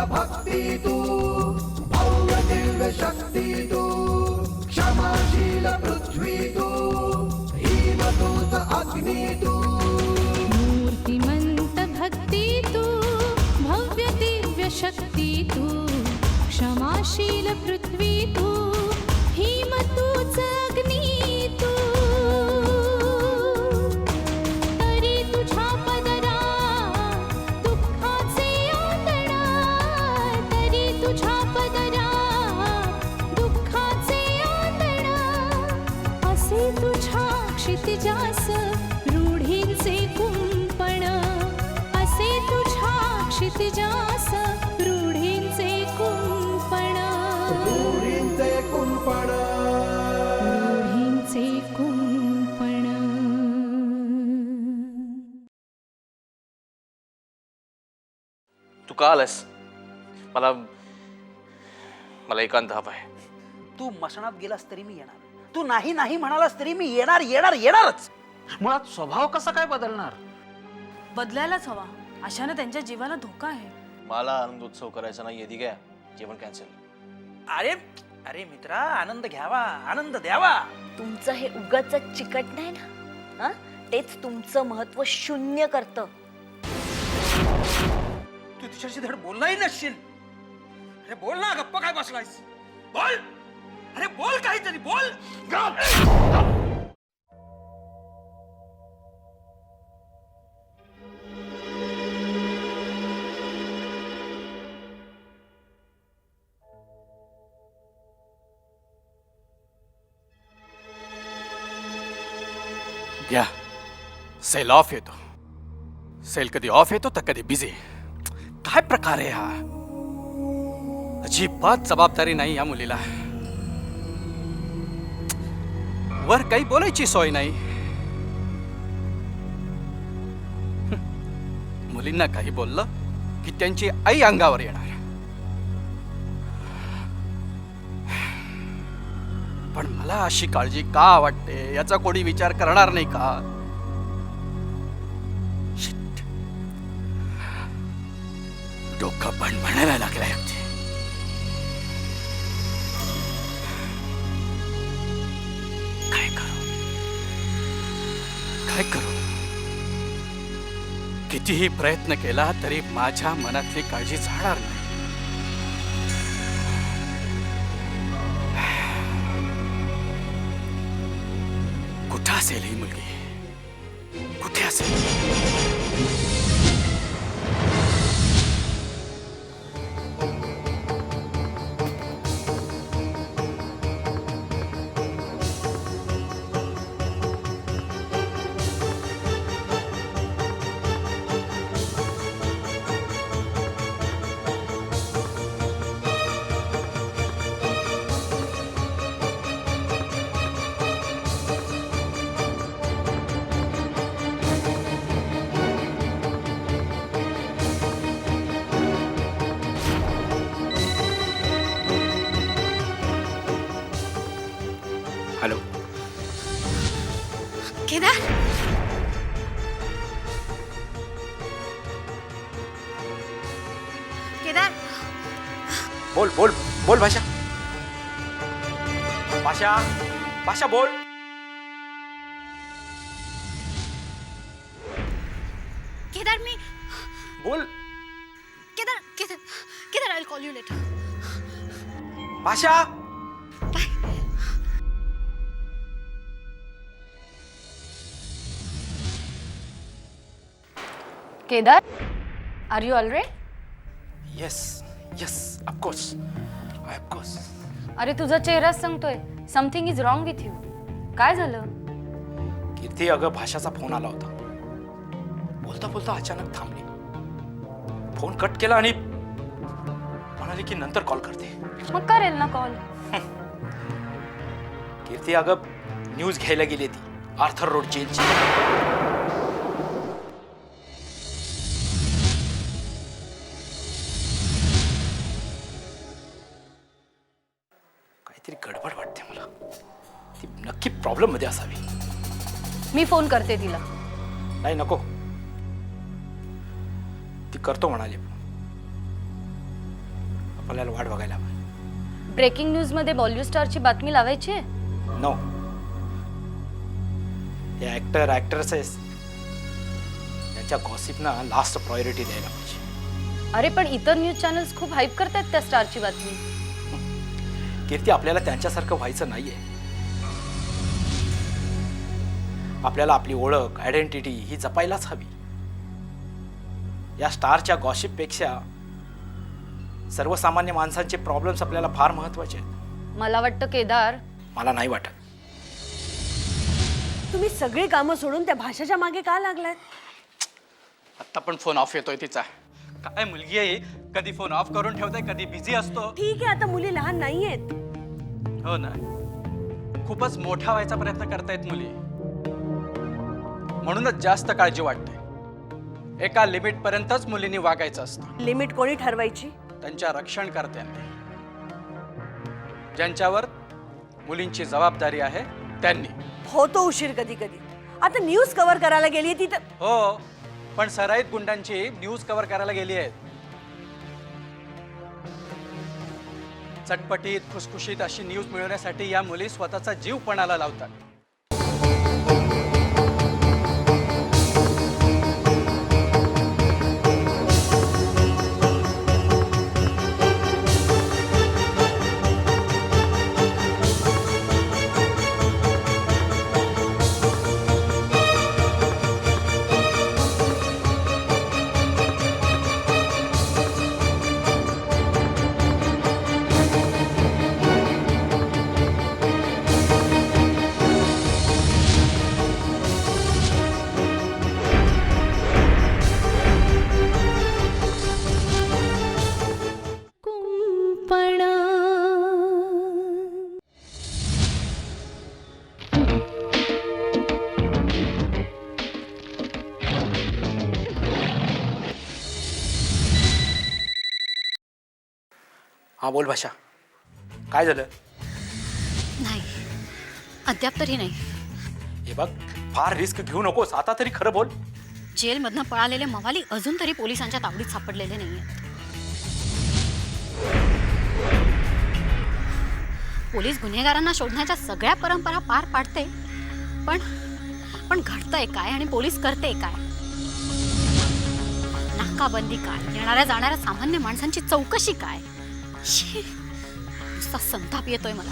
भक्ती तू भव्य दिव्य शक्ती तू क्षमाशील पृथ्वी तू हिमदूत अग्नी तू मूर्तिमंत भक्ती तू भव्य दिव्य शक्ती तू क्षमाशील पृथ्वी तू हिमतूच अग्नी तू तरी तुझ्या पदरा दुःखाचे आंदणा तरी तुझ्या पदरा दुःखाचे आंदणा असे तुझ्या क्षितिजास रूढींचे कुंपण असे तुझ्या क्षितिजास रूढींचे कुंपण रूढींचे कुंपण रूढींचे कुंपण. तू का आलास? मला मला एकांत हवा आहे. तू मसणात गेलास तरी मी येणार. तू नाही नाही म्हणालास तरी मी येणार येणार येणारच. मुळात स्वभाव कसा काय बदलणार? बदलायलाच हवा. अशाने त्यांच्या जीवाला धोका आहे. मला आनंद उत्सव करायचा नाही. ठीक आहे, जेवण कॅन्सल. अरे अरे मित्रा, आनंद घ्यावा, आनंद द्यावा. तुमचं हे उगाच चिकट नाही ना, हा? तेच तुमचं महत्व शून्य करतं. तू तिच्याशी धड बोललाही नसशील. अरे बोल ना, गप्पा काय बसलायस? बोल. अरे बोल, काहीतरी बोल. घ्या, सेल ऑफ येतो. सेल कधी ऑफ येतो तर कधी बिझी. काय प्रकार आहे हा? अजिबात जबाबदारी नाही या मुलीला. वर काही बोलायची सोय नाही. मुलींना काही बोललं की त्यांची आई अंगावर येणार. पण मला अशी काळजी का वाटते याचा कोणी विचार करणार नाही का? Shit. डोकं पण म्हणायला लागलंय अगदी. काय करू काय करू? कितीही प्रयत्न केला तरी माझ्या मनातली काळजी जाणार नाही. कुठे असेल ही मुलगी? कुठे असेल? हॅलो, केदार, केदार, बोल बोल बोल भाषा. भाषा भाषा बोल. केदार, मी बोल Kedar Kedar Kedar I will call you later. भाषा. Kedar, are you alright? Yes yes, of course of course. अरे तुझा चेहराच सांगतोय something is wrong with you. काय झालं? कीर्ती, अगं भाषाचा फोन आला होता. बोलता बोलता अचानक थांबली. फोन कट केला आणि म्हणाली की नंतर कॉल करते. मग करेल ना कॉल. कीर्ती, अगं न्यूज घ्यायला गेली ती आर्थर रोड जेलची. काहीतरी गडबड वाटते मला. ती नक्की प्रॉब्लेम मध्ये असावी. मी फोन करते तिला. नाही नको, ती करतो म्हणाली. आपल्याला वाट बघायला हवी. ब्रेकिंग न्यूज मध्ये बॉलिवूड स्टारची बातमी लावायची आहे. नो, हे ऍक्टर ऍक्ट्रेसेस यांच्या गॉसिपना लास्ट प्रायोरिटी द्यायला पाहिजे. अरे पण इतर न्यूज चॅनल्स खूप हाईप करतात त्या स्टारची बातमी. कीर्ती, आपल्याला त्यांच्यासारखं व्हायचं नाहीये. आपल्याला आपली ओळख, आयडेंटिटी ही जपायलाच हवी. या स्टारच्या गॉसिप पेक्षा सर्वसामान्य माणसांचे प्रॉब्लेम्स आपल्याला फार महत्वाचे आहेत. मला वाटतं केदार, मला नाही वाटत. तुम्ही सगळी कामं सोडून त्या भाषेच्या मागे का लागलात? आत्ता पण फोन ऑफ येतोय तिचा. काय मुलगी आहे ही? कधी फोन ऑफ करून ठेवते, कधी बिझी असतो. ठीक आहे, आता मुली लहान नाहीयेत. हो ना, खूपच मोठा व्हायचा प्रयत्न करतायत मुली. म्हणूनच जास्त काळजी वाटते. एका लिमिट पर्यंतच मुलींनी वागायचं असतं. लिमिट कोणी ठरवायची? त्यांच्या रक्षणकर्त्यांनी. ज्यांच्यावर मुलींची जबाबदारी आहे त्यांनी. होतो उशीर कधी कधी. आता न्यूज कव्हर करायला गेली ती तर. हो, पण सराईत गुंडांची न्यूज कव्हर करायला गेली आहेत. चटपटीत खुसखुशीत अशी न्यूज मिळवण्यासाठी या मुली स्वतःचा जीव पणाला लावतात. कुंपण. हा, बोल भाषा, काय झालं? नाही, अद्याप तरी नाही. हे बघ, फार रिस्क घेऊ नकोस. आता तरी खरं बोल. जेलमधनं पळालेले मवाली अजून तरी पोलिसांच्या तावडीत सापडलेले नाहीयेत. पोलीस गुन्हेगारांना शोधण्याच्या सगळ्या परंपरा पार पाडते, पण घडतंय काय आणि पोलीस करते काय? नाकाबंदी काय? येणाऱ्या जाणाऱ्या सामान्य माणसांची चौकशी काय? शी, नुसता संताप येतोय मला.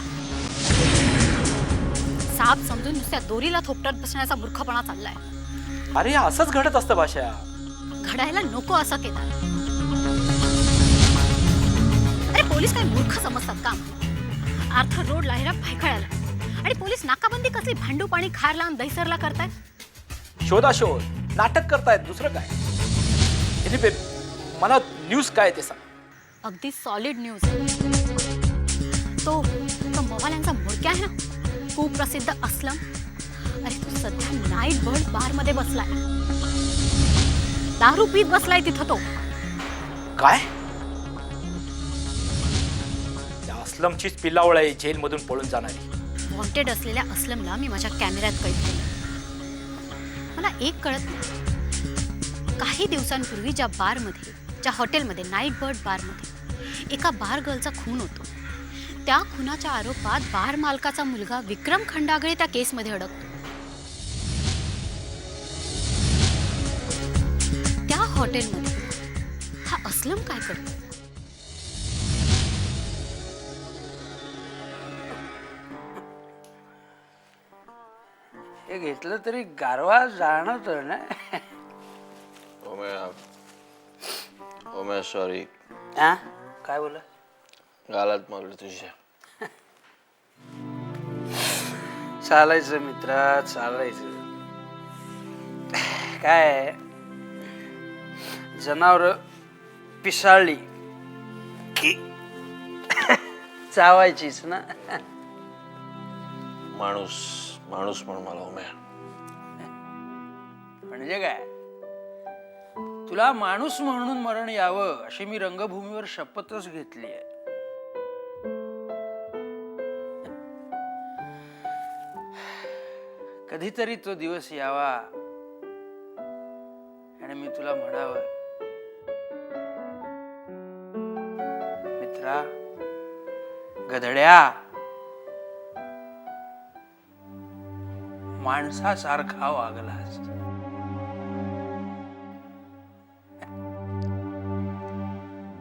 साप समजून नुसत्या दोरीला थोपटत बसण्याचा मूर्खपणा चाललाय. अरे, असंच घडत असतं भाषा. घडायला नको असं केलं. अरे, पोलीस काय मूर्ख समजतात का? आर्थर रोड लायला भायखळायला आणि पोलीस नाकाबंदी कसली भांडू पाणी खारला आणि दहीसरला करतायत. शोध नाटक करतायत, दुसरं काय? Anyway, मला न्यूज काय ते सांग. अगदी सॉलिड न्यूज. तो मवाल्यांचा मुरक्या आहे ना, कुप्रसिद्ध अस्लम. अरे, तो सध्या नाईट बर्ड बार मध्ये बसलाय. दारू पीत बसलाय तिथं तो. काय? त्या अस्लमचीच पिल्लावळ आहे जेलमधून पळून जाणारी. वॉन्टेड असलेल्या अस्लमला मी माझ्या कॅमेऱ्यात कैद केलं. मला एक कळत नाही, काही दिवसांपूर्वी ज्या हॉटेलमध्ये नाईट बर्ड बारमध्ये एका बार गर्लचा खून होतो, त्या खुनाच्या आरोपात बार मालकाचा मुलगा विक्रम खंडागळे त्या केसमध्ये अडकतो. त्या हॉटेलमध्ये हा अस्लम काय करतो? हे घेतलं तरी गारवा जाणवतो ना. ओम्या सॉरी. हा, काय बोला? गालात मारली तुझ्या. चालायचं मित्रा, चालायचं. काय जनावर पिसाळली की चावायचीच ना. माणूस पण मला ओम्या. म्हणजे काय? तुला माणूस म्हणून मरण यावं अशी मी रंगभूमीवर शपथच घेतली आहे. कधीतरी तो दिवस यावा आणि मी तुला म्हणावं, मित्रा, गधड्या, माणसासारखा वागलास.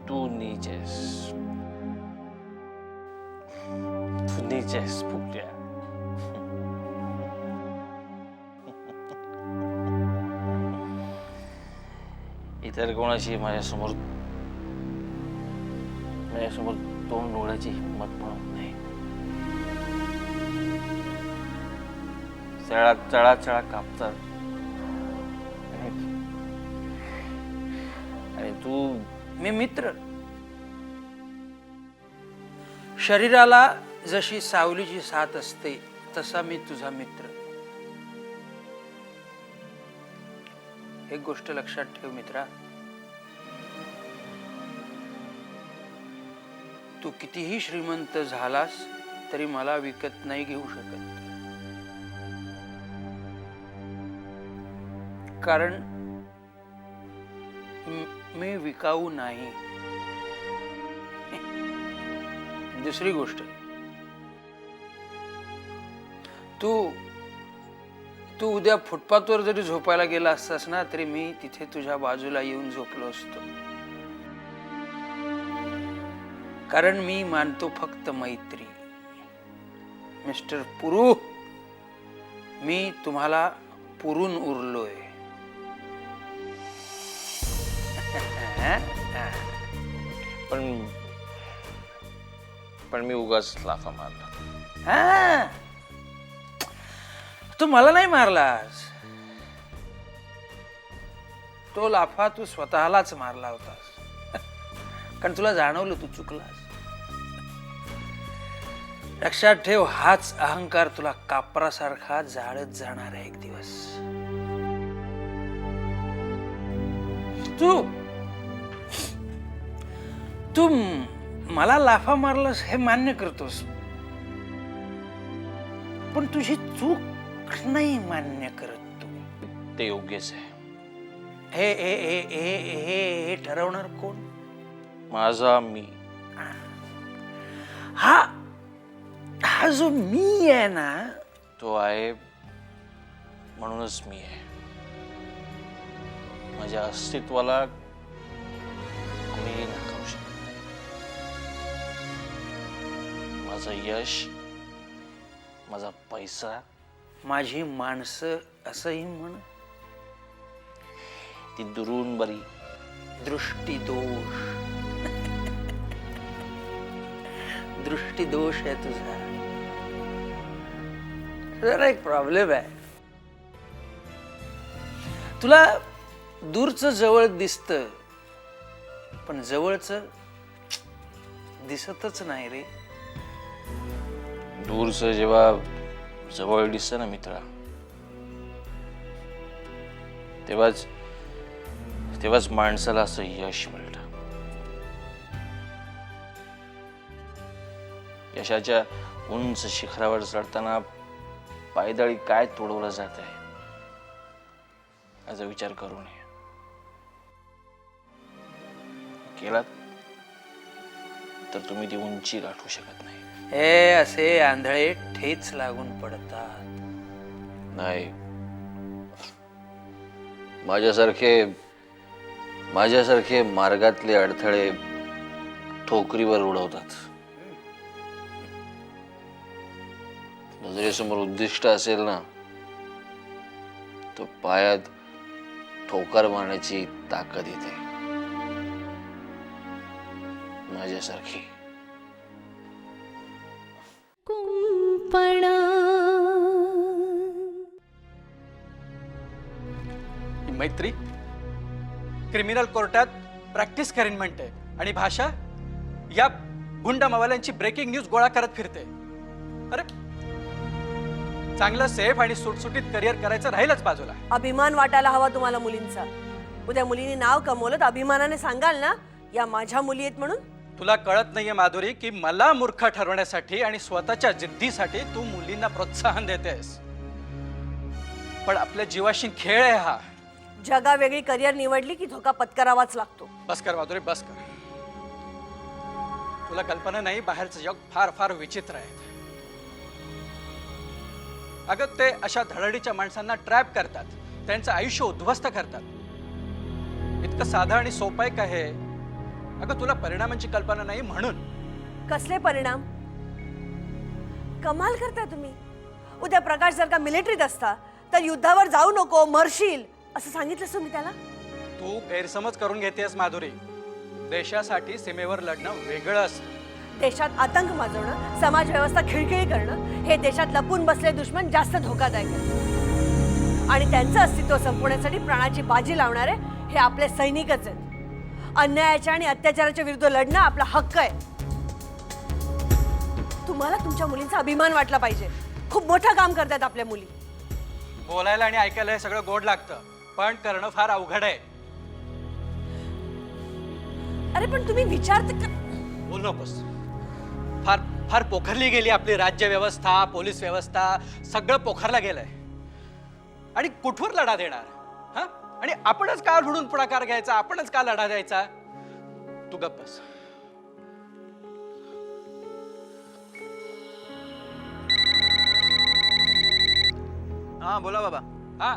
तू नीचेस फुकट्या. इतर कोणाची माझ्यासमोर तोंड डोळ्याची हिंमत पण होत नाही. चळा कापतात आणि तू. मी मित्र. शरीराला जशी सावलीची साथ असते तसा मी तुझा मित्र. एक गोष्ट लक्षात ठेव मित्रा, तू कितीही श्रीमंत झालास तरी मला विकत नाही घेऊ शकत. कारण मी विकाऊ नाही. दुसरी गोष्ट, तू उद्या फुटपाथवर जरी झोपायला गेला असतास ना तरी मी तिथे तुझ्या बाजूला येऊन झोपलो असतो. कारण मी मानतो फक्त मैत्री. मिस्टर पुरू, मी तुम्हाला पुरून उरलोय. पण मी उगाच लाफा मारला. हा, तू मला नाही मारलास, तो लाफा तू स्वतःलाच मारला होतास. कारण तुला जाणवलं तू चुकलास. लक्षात ठेव, हाच अहंकार तुला कापरासारखा जाळत जाणार आहे एक दिवस. तू मला लाफा मारलास हे मान्य करतोस, पण तुझी चूक नाही मान्य करत तू. ते योग्यच आहे. हे हे हे हे हे हे ठरवणार कोण? माझा मी. हा जो मी आहे ना, तो आहे म्हणूनच मी आहे. माझ्या अस्तित्वाला कोणीही नाकारू शकत नाही. माझं यश, माझा पैसा, माझी माणसं असंही म्हण. ती दुरून बरी. दृष्टीदोष. दृष्टीदोष आहे तुझा. जरा एक प्रॉब्लेम आहे, तुला दूरचं जवळ दिसतं पण जवळचं दिसतच नाही रे. दूरचं जेव्हा जवळ दिसतं ना मित्रा, तेव्हाच माणसाला असं यश मिळतं. यशाच्या उंच शिखरावर चढताना पायदळी काय तोडवलं जात आहे याचा विचार करू नये. केलात तर तुम्ही ती उंची गाठू शकत नाही. हे असे आंधळे ठेच लागून पडतात. नाही, माझ्यासारखे मार्गातले अडथळे ठोकरीवर उडवतात. नजरेसमोर उद्दिष्ट असेल ना, तो पायात ठोकर मारण्याची ताकद येते. माझ्यासारखी. कुंपण. मैत्री क्रिमिनल कोर्टात प्रॅक्टिस करीन म्हणते आणि भाषा या गुंड मवाल्यांची ब्रेकिंग न्यूज गोळा करत फिरते. अरे चांगलं सेफ आणि सुटसुटीत करिअर करायचं राहीलच बाजूला. अभिमान वाटायला हवा तुम्हाला मुलींचा. उद्या मुलींनी नाव कमवलं तर अभिमानाने सांगाल ना, या माझ्या मुली आहेत म्हणून. तुला कळत नाहीये माधुरी की मला मूर्ख ठरवण्यासाठी आणि स्वतःच्या जिद्दीसाठी तू मुलींना प्रोत्साहन देतेस. पण आपल्या जीवाशी खेळ आहे हा. जगा वेगळी करिअर निवडली की धोका पत्करावाच लागतो. बस कर माधुरी, बस कर. तुला कल्पना नाही, बाहेरचं जग फार फार विचित्र आहे. अगं ते अशा धडडीच्या माणसांना ट्रॅप करतात, त्यांचं आयुष्य उद्ध्वस्त करतात. इतकं साधं आणि सोपं आहे का हे? अगं तुला परिणामांची कल्पना नाही म्हणून. कसले परिणाम? कमाल करताय तुम्ही. उद्या प्रकाश जर का मिलिटरीत असता तर युद्धावर जाऊ नको, मरशील असं सांगितलंस तुम्ही त्याला? तू गैरसमज करून घेतेस माधुरी. देशासाठी सीमेवर लढणं वेगळं असतं. देशात आतंक माजवणं, समाज व्यवस्था खिळखिळी करणं हे देशात लपून बसले दुश्मन जास्त धोकादायक आहे. आणि त्यांचं अस्तित्व संपवण्यासाठी प्राणाची बाजी लावणारे हे आपले सैनिकच आहेत. अन्यायाच्या आणि अत्याचाराच्या विरुद्ध लढणं आपला हक्क आहे. तुम्हाला तुमच्या मुलींचा अभिमान वाटला पाहिजे. खूप मोठं काम करतात आपल्या मुली. बोलायला आणि ऐकायला हे सगळं गोड लागतं, पण करणं फार अवघड आहे. अरे पण तुम्ही विचार तर बोल नकोस. फार फार पोखरली गेली आपली राज्य व्यवस्था, पोलीस व्यवस्था, सगळं पोखरला गेलंय. आणि कुठवर लढा देणार? हा? आणि आपणच का म्हणून पुढाकार घ्यायचा? आपणच का लढा द्यायचा? तू गप्प बस. हा बोला बाबा. हा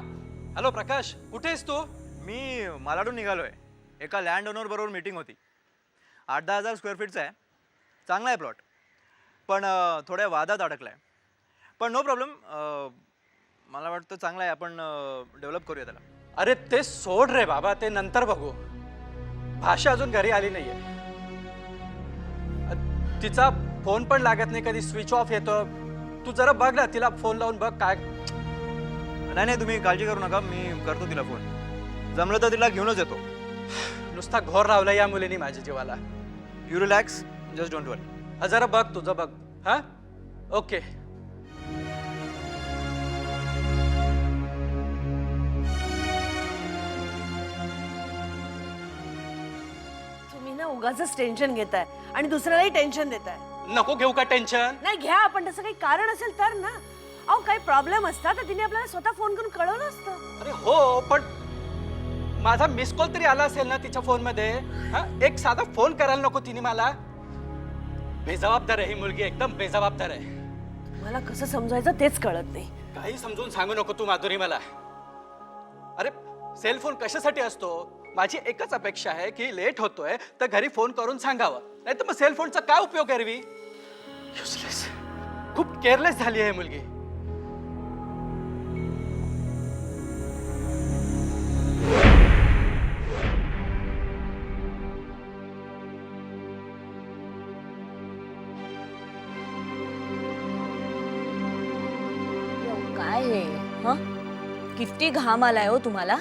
हॅलो प्रकाश, कुठे आहेस तू? मी मालाडून निघालोय. एका लँड ओनर बरोबर मीटिंग होती. 8-10 हजार स्क्वेअर फीटचा आहे. चांगला आहे प्लॉट, पण थोड्या वादात अडकलाय. पण नो प्रॉब्लेम, मला वाटतं चांगला आहे. आपण डेव्हलप करूया त्याला. अरे ते सोड रे बाबा, ते नंतर बघू. भाषा अजून घरी आली नाहीये. तिचा फोन पण लागत नाही, कधी स्विच ऑफ येतो. तू जरा बघ ना, तिला फोन लावून बघ काय. नाही नाही, तुम्ही काळजी करू नका, मी करतो तिला फोन. जमलं तर तिला घेऊनच येतो. नुसता घोर लावला या मुलीने माझ्या जीवाला. यू रिलॅक्स, जस्ट डोंट वरी. जरा बघ, तुझं बघ. हा ओके. तुम्ही ना उगाचच टेन्शन घेताय आणि दुसऱ्यालाही टेन्शन देताय. नको घेऊ का टेन्शन? नाही घ्या, आपण तसं काही कारण असेल तर ना. अहो काही प्रॉब्लेम असता तर तिने आपल्याला स्वतः फोन करून कळवलं असतं. अरे हो, पण माझा मिस कॉल तरी आला असेल ना तिच्या फोन मध्ये. हा, एक साधा फोन करायला नको तिने मला? बेजबाबदार आहे ही मुलगी, एकदम बेजबाबदार आहे. मला कसं समजायचं तेच कळत नाही. काही समजून सांगू नको तू माधुरी मला. अरे सेल फोन कशासाठी असतो? माझी एकच अपेक्षा आहे की लेट होतोय तर घरी फोन करून सांगावं, नाही तर मग सेल फोनचा काय उपयोग करवी? युजलेस, खूप केअरलेस झाली आहे मुलगी. काय हे किती घाम आलाय हो तुम्हाला.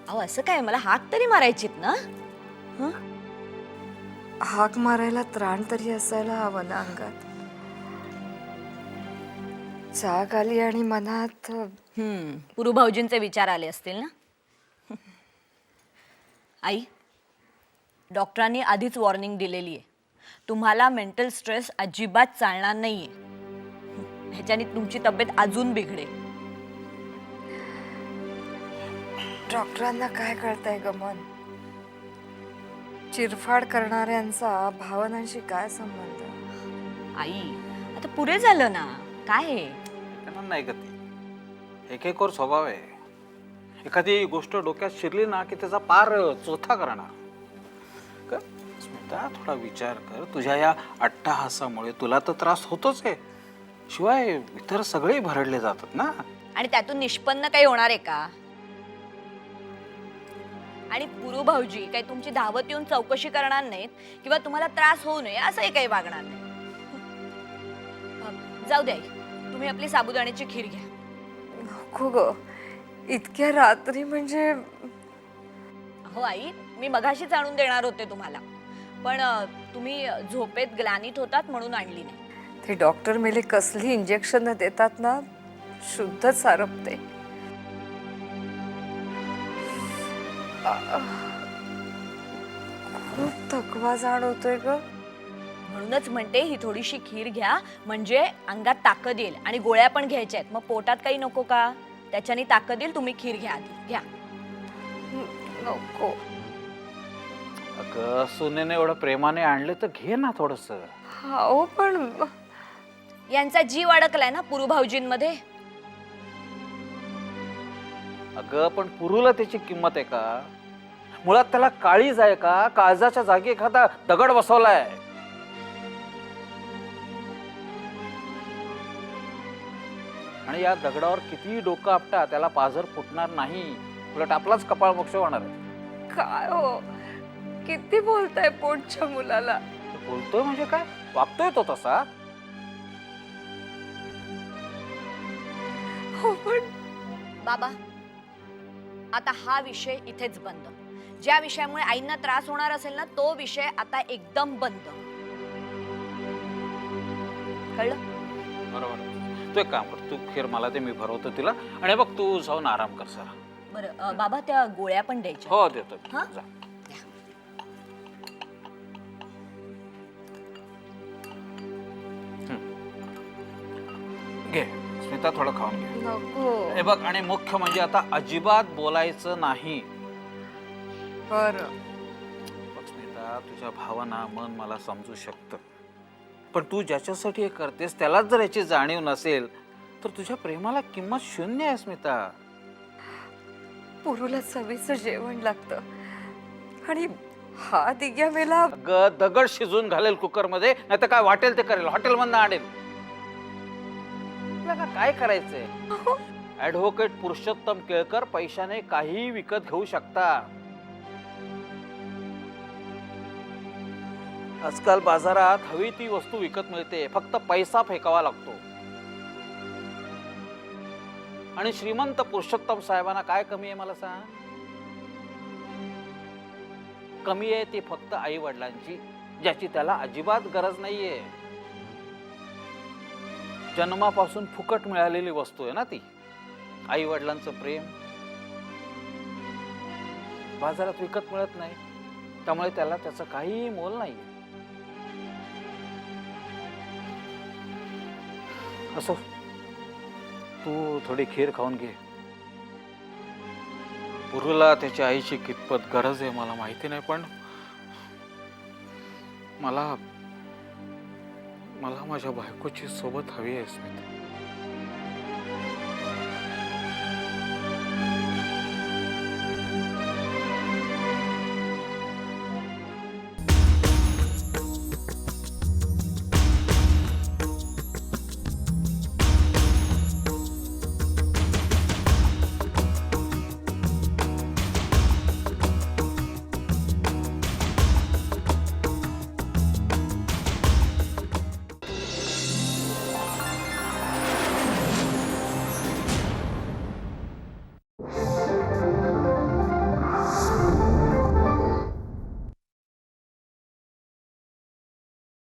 अहो असं काय, मला हाक तरी मारायचीत ना. हाक मारायला त्राण तरी असायला हवं ना अंगात. जाग आली आणि मनात पुरू भाऊजींचे विचार आले असतील ना. आई, डॉक्टरांनी आधीच वॉर्निंग दिलेली आहे, तुम्हाला मेंटल स्ट्रेस अजिबात चालणार नाहीये. ह्याच्याने तुमची तब्येत अजून बिघडेल. डॉक्टरांना काय कळतंय ग मन. चिरफाड करणाऱ्यांचा भावनांशी काय संबंध. आई आता पुरे झालं ना. काय आहे त्यांना नाही गती. एकेकोर स्वभाव आहे. एखादी गोष्ट डोक्यात शिरली ना की त्याचा पार चोथा करणार. स्मिता, थोडा विचार कर. तुझ्या या अट्टहासामुळे तुला तर त्रास होतोच आहे, शिवाय इतर सगळे भरडले जातात ना. आणि त्यातून निष्पन्न काही होणार आहे का? आणि पुरू भाऊजी काही तुमची धावत येऊन चौकशी करणार नाहीत किंवा तुम्हाला त्रास होऊ नये असंही काही वागणार नाही. जाऊ द्या, तुम्ही आपली साबुदाण्याची खीर घ्या. नको ग, इतक्या रात्री म्हणजे. हो आई, मी मघाशीच आणून देणार होते तुम्हाला, पण तुम्ही झोपेत ग्लानीत होतात म्हणून आणली नाही. ते डॉक्टर मेले कसली इंजेक्शन देतात ना, शुद्ध सारपते. खूप थकवा जाणवतोय ग. म्हणूनच म्हणते ही थोडीशी खीर घ्या, म्हणजे अंगात ताकद येईल. आणि गोळ्या पण घ्यायच्या आहेत, मग पोटात काही नको का? त्याच्याने ताकद येईल. तुम्ही खीर घ्या आधी, घ्या. नको. अगं सुनेने एवढं प्रेमाने आणले तर घे ना थोडस. हो पण यांचा जीव अडकलाय ना पुरू भाऊजींमध्ये. अगं पण पुरूला त्याची किंमत आहे का? मुळात त्याला काळीज आहे का? काळजाच्या जागी एखादा दगड बसवलाय. आणि या दगडावर किती डोकं आपटा त्याला पाझर फुटणार नाही. उलट आपलाच कपाळ मोक्ष होणार आहे. काय हो, किती बोलताय पोटच्या मुलाला. बोलतोय म्हणजे काय? वागतोय तो तसा. हो पण बाबा, आता हा विषय इथेच बंद. ज्या विषयामुळे आईंना त्रास होणार असेल ना, तो विषय आता एकदम बंद. कळलं? बरोबर. तू एक काम कर, तू खीर मला ते मी भरवतो तिला. आणि बघ तू जाऊन आराम कर जरा. बरं बाबा, त्या गोळ्या पण द्यायच्या. हो देतो. हा? जा. घे स्मिता, थोडं खाऊन घे. नको. हे बघ, आणि मुख्य म्हणजे आता अजिबात बोलायचं नाही. बरं. बघ स्मिता, तुझ्या भावना मन मला समजू शकतं, पण तू ज्याच्यासाठी हे करतेस त्यालाच जर याची जाणीव नसेल तर तुझ्या प्रेमाला किंमत शून्य आहे स्मिता. पुरूला चवीचं जेवण लागतं आणि हा दिग्या मेला. अगं दगड शिजून घालेल कुकर मध्ये, नाही तर काय वाटेल ते करेल, हॉटेल मधनं आणेल. तुला काय करायचंय? ऍडव्होकेट पुरुषोत्तम केळकर पैशाने काही विकत घेऊ शकता. आजकाल बाजारात हवी ती वस्तू विकत मिळते, फक्त पैसा फेकावा लागतो. आणि श्रीमंत पुरुषोत्तम साहेबांना काय कमी आहे मला सांग? कमी आहे ती फक्त आई वडिलांची, ज्याची त्याला अजिबात गरज नाहीये. जन्मापासून फुकट मिळालेली वस्तू आहे ना ती, आई वडिलांचं प्रेम. बाजारात विकत मिळत नाही, त्यामुळे त्याला त्याचं काही मोल नाही. असो, तू थोडी खीर खाऊन घे. पुरूला त्याच्या आईची कितपत गरज आहे मला माहिती नाही, पण मला माझ्या बायकोची सोबत हवी आहे स्मिता.